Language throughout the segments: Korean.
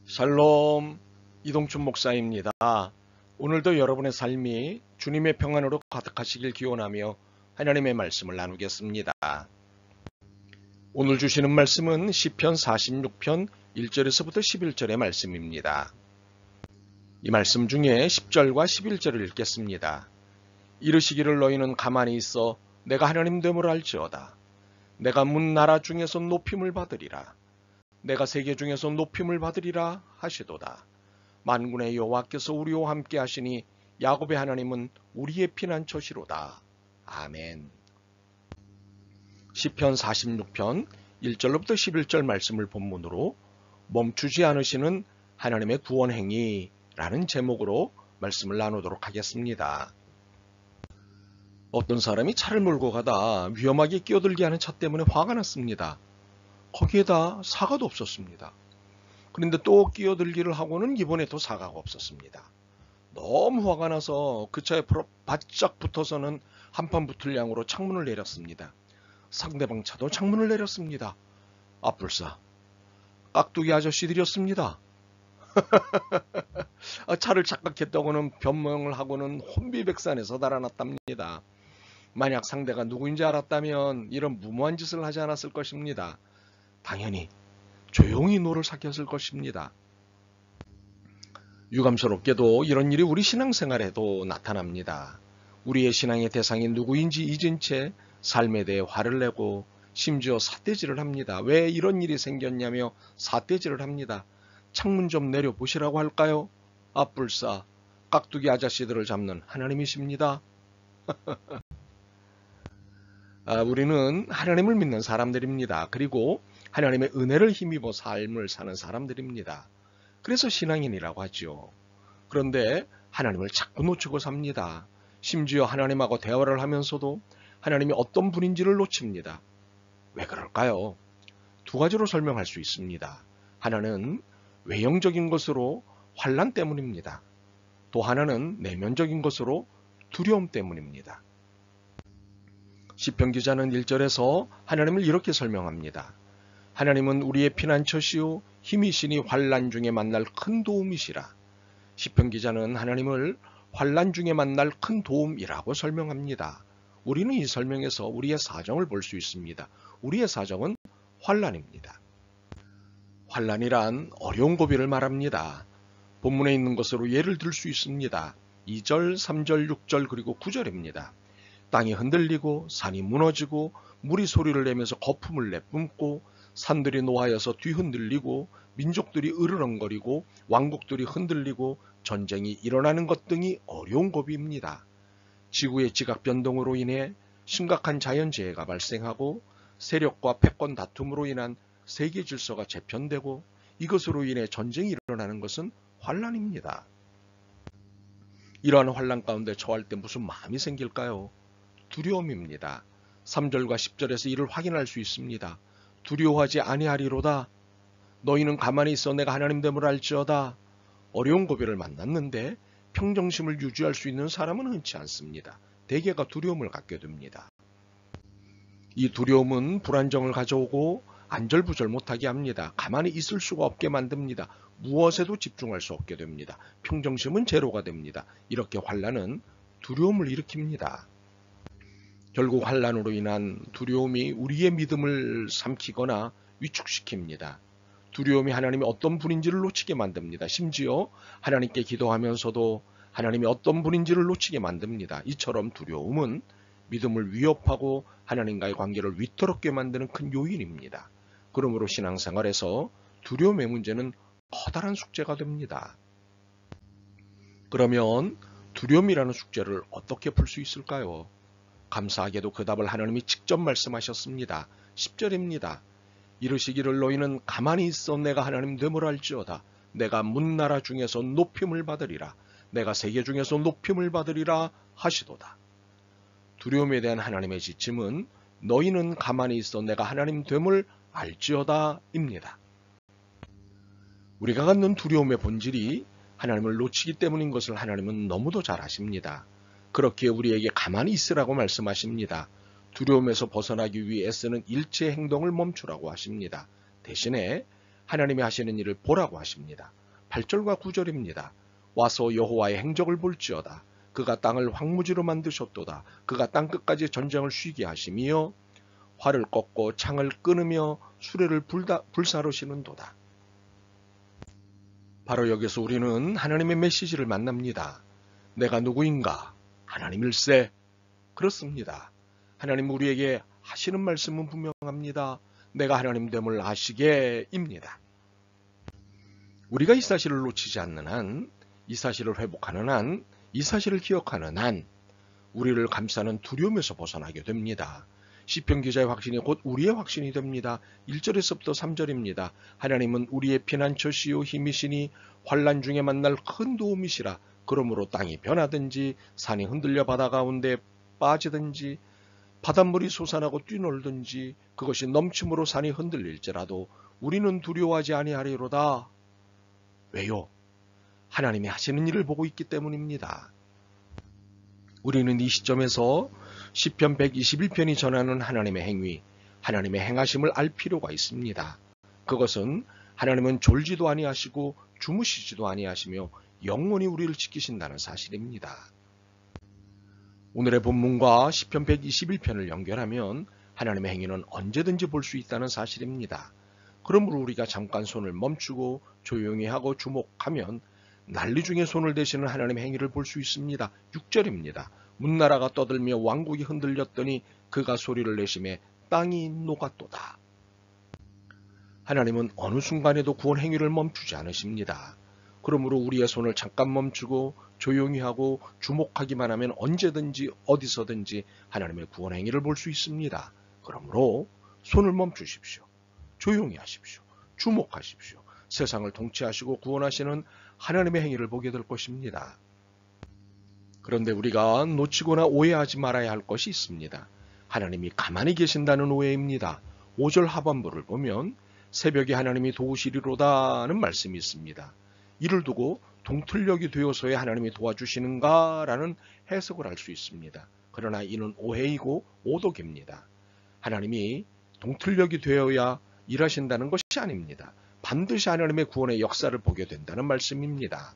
샬롬, 이동춘 목사입니다. 오늘도 여러분의 삶이 주님의 평안으로 가득하시길 기원하며 하나님의 말씀을 나누겠습니다. 오늘 주시는 말씀은 시편 46편 1절에서부터 11절의 말씀입니다. 이 말씀 중에 10절과 11절을 읽겠습니다. 이르시기를 너희는 가만히 있어 내가 하나님 됨을 알지어다. 내가 문 나라 중에서 높임을 받으리라. 내가 세계 중에서 높임을 받으리라 하시도다. 만군의 여호와께서 우리와 함께 하시니 야곱의 하나님은 우리의 피난처시로다. 아멘. 시편 46편 1절로부터 11절 말씀을 본문으로 멈추지 않으시는 하나님의 구원행위라는 제목으로 말씀을 나누도록 하겠습니다. 어떤 사람이 차를 몰고 가다 위험하게 끼어들게 하는 차 때문에 화가 났습니다. 거기에다 사과도 없었습니다. 그런데 또 끼어들기를 하고는 이번에도 사과가 없었습니다. 너무 화가 나서 그 차에 바짝 붙어서는 한판 붙을 양으로 창문을 내렸습니다. 상대방 차도 창문을 내렸습니다. 앞불사, 깍두기 아저씨들이었습니다. 차를 착각했다고는 변명을 하고는 혼비백산해서 달아났답니다. 만약 상대가 누구인지 알았다면 이런 무모한 짓을 하지 않았을 것입니다. 당연히 조용히 노를 삭혔을 것입니다. 유감스럽게도 이런 일이 우리 신앙생활에도 나타납니다. 우리의 신앙의 대상이 누구인지 잊은 채 삶에 대해 화를 내고 심지어 삿대질을 합니다. 왜 이런 일이 생겼냐며 삿대질을 합니다. 창문 좀 내려보시라고 할까요? 앞불사, 깍두기 아저씨들을 잡는 하나님이십니다. 우리는 하나님을 믿는 사람들입니다. 그리고 하나님의 은혜를 힘입어 삶을 사는 사람들입니다. 그래서 신앙인이라고 하죠. 그런데 하나님을 자꾸 놓치고 삽니다. 심지어 하나님하고 대화를 하면서도 하나님이 어떤 분인지를 놓칩니다. 왜 그럴까요? 두 가지로 설명할 수 있습니다. 하나는 외형적인 것으로 환난 때문입니다. 또 하나는 내면적인 것으로 두려움 때문입니다. 시편 기자는 1절에서 하나님을 이렇게 설명합니다. 하나님은 우리의 피난처시오 힘이시니 환난 중에 만날 큰 도움이시라. 시편 기자는 하나님을 환난 중에 만날 큰 도움이라고 설명합니다. 우리는 이 설명에서 우리의 사정을 볼 수 있습니다. 우리의 사정은 환난입니다. 환난이란 어려운 고비를 말합니다. 본문에 있는 것으로 예를 들 수 있습니다. 2절, 3절, 6절 그리고 9절입니다. 땅이 흔들리고 산이 무너지고 물이 소리를 내면서 거품을 내뿜고 산들이 노하여서 뒤흔들리고 민족들이 으르렁거리고 왕국들이 흔들리고 전쟁이 일어나는 것 등이 어려운 고비입니다. 지구의 지각변동으로 인해 심각한 자연재해가 발생하고 세력과 패권 다툼으로 인한 세계 질서가 재편되고 이것으로 인해 전쟁이 일어나는 것은 환난입니다. 이러한 환난 가운데 처할 때 무슨 마음이 생길까요? 두려움입니다. 3절과 10절에서 이를 확인할 수 있습니다. 두려워하지 아니하리로다. 너희는 가만히 있어 내가 하나님 됨을 알지어다. 어려운 고비를 만났는데 평정심을 유지할 수 있는 사람은 흔치 않습니다. 대개가 두려움을 갖게 됩니다. 이 두려움은 불안정을 가져오고 안절부절 못하게 합니다. 가만히 있을 수가 없게 만듭니다. 무엇에도 집중할 수 없게 됩니다. 평정심은 제로가 됩니다. 이렇게 환난은 두려움을 일으킵니다. 결국 환난으로 인한 두려움이 우리의 믿음을 삼키거나 위축시킵니다. 두려움이 하나님이 어떤 분인지를 놓치게 만듭니다. 심지어 하나님께 기도하면서도 하나님이 어떤 분인지를 놓치게 만듭니다. 이처럼 두려움은 믿음을 위협하고 하나님과의 관계를 위태롭게 만드는 큰 요인입니다. 그러므로 신앙생활에서 두려움의 문제는 커다란 숙제가 됩니다. 그러면 두려움이라는 숙제를 어떻게 풀 수 있을까요? 감사하게도 그 답을 하나님이 직접 말씀하셨습니다. 10절입니다. 이르시기를 너희는 가만히 있어 내가 하나님 됨을 알지어다. 내가 문 나라 중에서 높임을 받으리라. 내가 세계 중에서 높임을 받으리라 하시도다. 두려움에 대한 하나님의 지침은 너희는 가만히 있어 내가 하나님 됨을 알지어다 입니다. 우리가 갖는 두려움의 본질이 하나님을 놓치기 때문인 것을 하나님은 너무도 잘 아십니다. 그렇기에 우리에게 가만히 있으라고 말씀하십니다. 두려움에서 벗어나기 위해 애쓰는 일체 행동을 멈추라고 하십니다. 대신에 하나님이 하시는 일을 보라고 하십니다. 8절과 9절입니다. 와서 여호와의 행적을 볼지어다. 그가 땅을 황무지로 만드셨도다. 그가 땅끝까지 전쟁을 쉬게 하시며 활을 꺾고 창을 끊으며 수레를 불사르시는도다. 바로 여기서 우리는 하나님의 메시지를 만납니다. 내가 누구인가? 하나님일세. 그렇습니다. 하나님 우리에게 하시는 말씀은 분명합니다. 내가 하나님됨을 아시게입니다. 우리가 이 사실을 놓치지 않는 한, 이 사실을 회복하는 한, 이 사실을 기억하는 한 우리를 감싸는 두려움에서 벗어나게 됩니다. 시편 기자의 확신이 곧 우리의 확신이 됩니다. 1절에서부터 3절입니다. 하나님은 우리의 피난처시요 힘이시니 환난 중에 만날 큰 도움이시라. 그러므로 땅이 변하든지 산이 흔들려 바다 가운데 빠지든지 바닷물이 솟아나고 뛰놀든지 그것이 넘침으로 산이 흔들릴지라도 우리는 두려워하지 아니하리로다. 왜요? 하나님이 하시는 일을 보고 있기 때문입니다. 우리는 이 시점에서 시편 121편이 전하는 하나님의 행위, 하나님의 행하심을 알 필요가 있습니다. 그것은 하나님은 졸지도 아니하시고 주무시지도 아니하시며 영원히 우리를 지키신다는 사실입니다. 오늘의 본문과 시편 121편을 연결하면 하나님의 행위는 언제든지 볼 수 있다는 사실입니다. 그러므로 우리가 잠깐 손을 멈추고 조용히 하고 주목하면 난리 중에 손을 대시는 하나님의 행위를 볼 수 있습니다. 6절입니다. 문나라가 떠들며 왕국이 흔들렸더니 그가 소리를 내심에 땅이 녹았도다. 하나님은 어느 순간에도 구원 행위를 멈추지 않으십니다. 그러므로 우리의 손을 잠깐 멈추고 조용히 하고 주목하기만 하면 언제든지 어디서든지 하나님의 구원 행위를 볼 수 있습니다. 그러므로 손을 멈추십시오. 조용히 하십시오. 주목하십시오. 세상을 통치하시고 구원하시는 하나님의 행위를 보게 될 것입니다. 그런데 우리가 놓치거나 오해하지 말아야 할 것이 있습니다. 하나님이 가만히 계신다는 오해입니다. 5절 하반부를 보면 새벽에 하나님이 도우시리로다는 말씀이 있습니다. 이를 두고 동틀녘이 되어서야 하나님이 도와주시는가라는 해석을 할 수 있습니다. 그러나 이는 오해이고 오독입니다. 하나님이 동틀녘이 되어야 일하신다는 것이 아닙니다. 반드시 하나님의 구원의 역사를 보게 된다는 말씀입니다.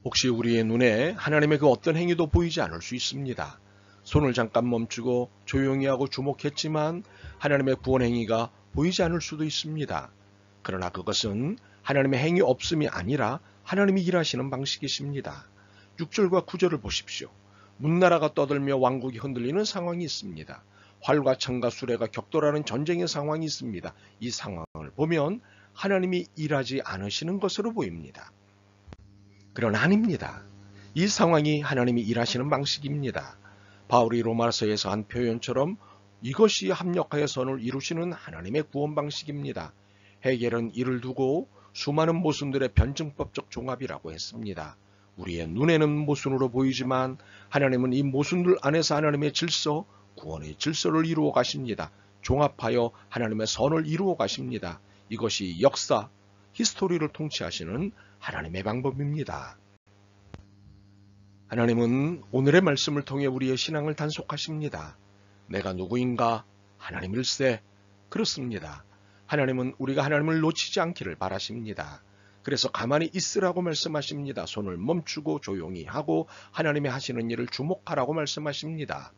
혹시 우리의 눈에 하나님의 그 어떤 행위도 보이지 않을 수 있습니다. 손을 잠깐 멈추고 조용히 하고 주목했지만 하나님의 구원 행위가 보이지 않을 수도 있습니다. 그러나 그것은 하나님의 행위 없음이 아니라 하나님이 일하시는 방식이십니다. 6절과 9절을 보십시오. 문나라가 떠들며 왕국이 흔들리는 상황이 있습니다. 활과 창과 수레가 격돌하는 전쟁의 상황이 있습니다. 이 상황을 보면 하나님이 일하지 않으시는 것으로 보입니다. 그러나 아닙니다. 이 상황이 하나님이 일하시는 방식입니다. 바울이 로마서에서 한 표현처럼 이것이 합력하여 선을 이루시는 하나님의 구원 방식입니다. 헤겔은 이를 두고 수많은 모순들의 변증법적 종합이라고 했습니다. 우리의 눈에는 모순으로 보이지만 하나님은 이 모순들 안에서 하나님의 질서, 구원의 질서를 이루어 가십니다. 종합하여 하나님의 선을 이루어 가십니다. 이것이 역사, 히스토리를 통치하시는 하나님의 방법입니다. 하나님은 오늘의 말씀을 통해 우리의 신앙을 단속하십니다. 내가 누구인가? 하나님일세. 그렇습니다. 하나님은 우리가 하나님을 놓치지 않기를 바라십니다. 그래서 가만히 있으라고 말씀하십니다. 손을 멈추고 조용히 하고 하나님의 하시는 일을 주목하라고 말씀하십니다.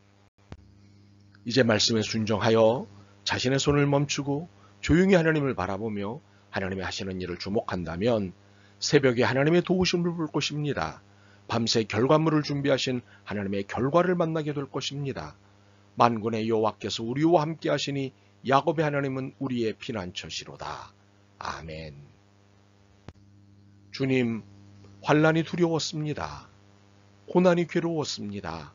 이제 말씀에 순종하여 자신의 손을 멈추고 조용히 하나님을 바라보며 하나님의 하시는 일을 주목한다면 새벽에 하나님의 도우심을 볼 것입니다. 밤새 결과물을 준비하신 하나님의 결과를 만나게 될 것입니다. 만군의 여호와께서 우리와 함께 하시니 야곱의 하나님은 우리의 피난처시로다. 아멘. 주님, 환난이 두려웠습니다. 고난이 괴로웠습니다.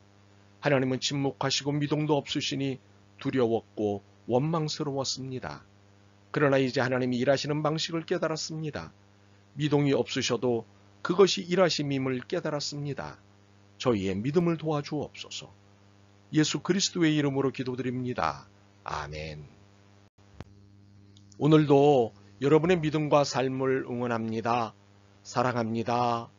하나님은 침묵하시고 미동도 없으시니 두려웠고 원망스러웠습니다. 그러나 이제 하나님이 일하시는 방식을 깨달았습니다. 미동이 없으셔도 그것이 일하심임을 깨달았습니다. 저희의 믿음을 도와주옵소서. 예수 그리스도의 이름으로 기도드립니다. 아멘. 오늘도 여러분의 믿음과 삶을 응원합니다. 사랑합니다.